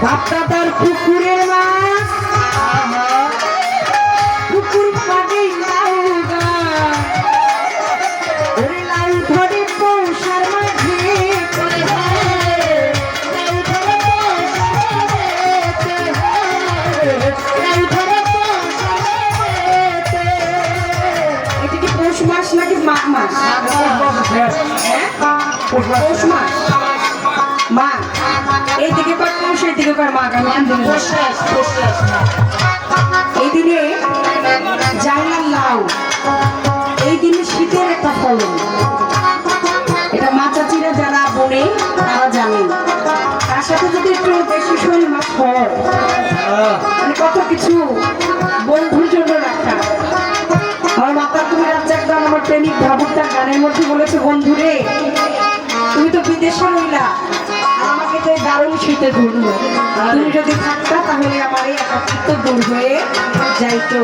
বাপদাদার পুকুরের মাছ পুকুর পাড়ে লাউ গাছ ওরে লাউ ধরে পৌষার মাঝে এটা কি পৌষ মাস নাকি মাঘ মাস? পৌষ মাস মাঘ এইদিকে কর পৌষ এইদিকে কর মাঘ আমি এই দিনে জাইনার লাউ এই দিনে শীতের একটা ফলন এটা মা চাচিরা যারা বনে তারা জানেন তার সাথে যদি একটু বেশি শৈল মাছ হয় মানে কত কিছু বন্ধুর জন্য রাখা আমার মাতা তুমি রাজ্জাক একদম আমার প্রেমিক ভাবুকটা গানের মধ্যে বলেছে বন্ধুরে তুমি তো বিদেশে রইলা আমাকে তো দারুণ শীতে ধরলো তুমি যদি থাকতা তাহলে আমার এই একাকিত্ব দূর হয়ে যাইতো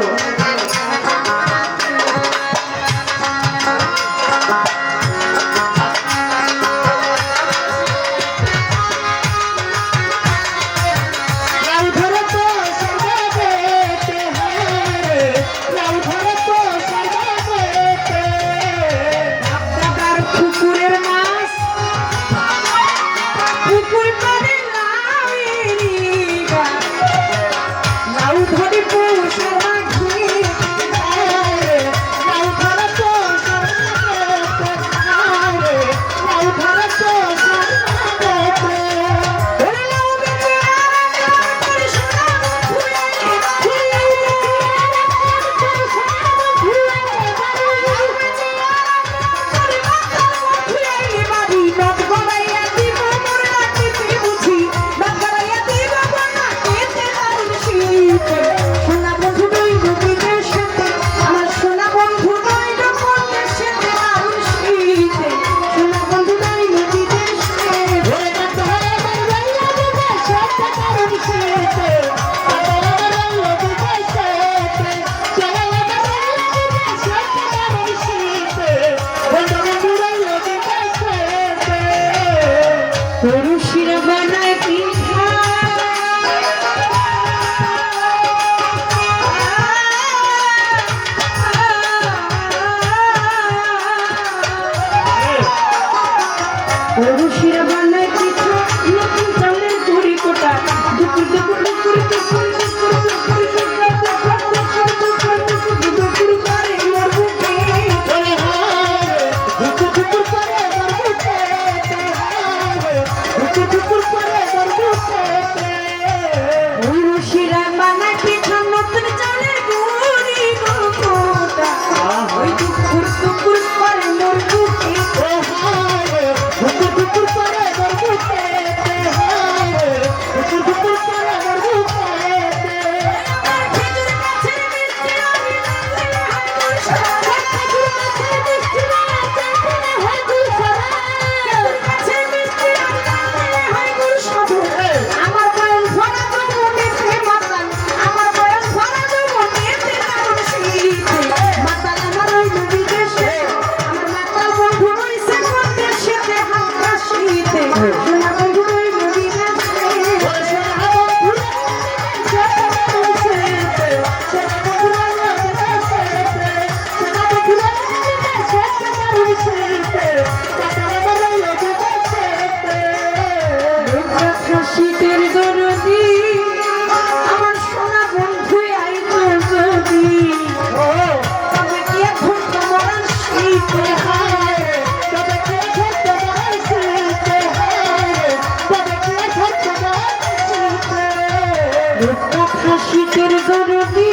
শীতের গরবি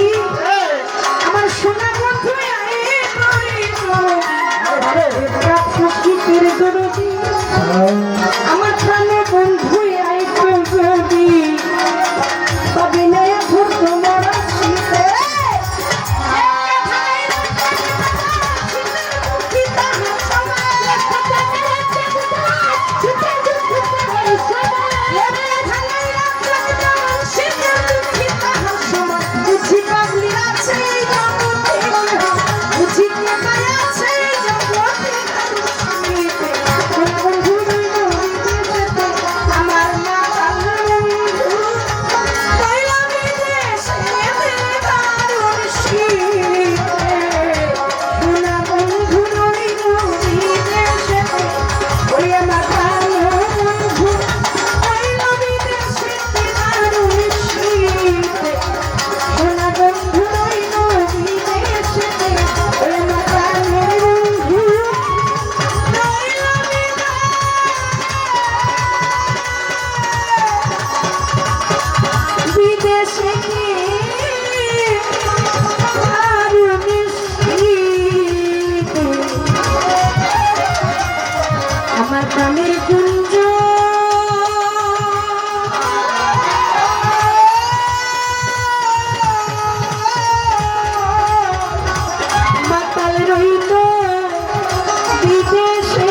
আমার সোনা বন্ধু শীতের গরবি আমার প্রাণে বন্ধু আইতো যদি তবে নয় তোমার শীতে প্রাণের কুঞ্জ মাতাল রইল বিদেশে।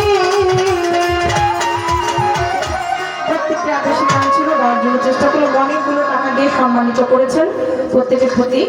প্রত্যেকটা আকাশে গান ছিল, গাওয়ার জন্য চেষ্টা করলো, অনেকগুলো টাকা দিয়ে সম্মানিত করেছেন প্রত্যেকের প্রতি।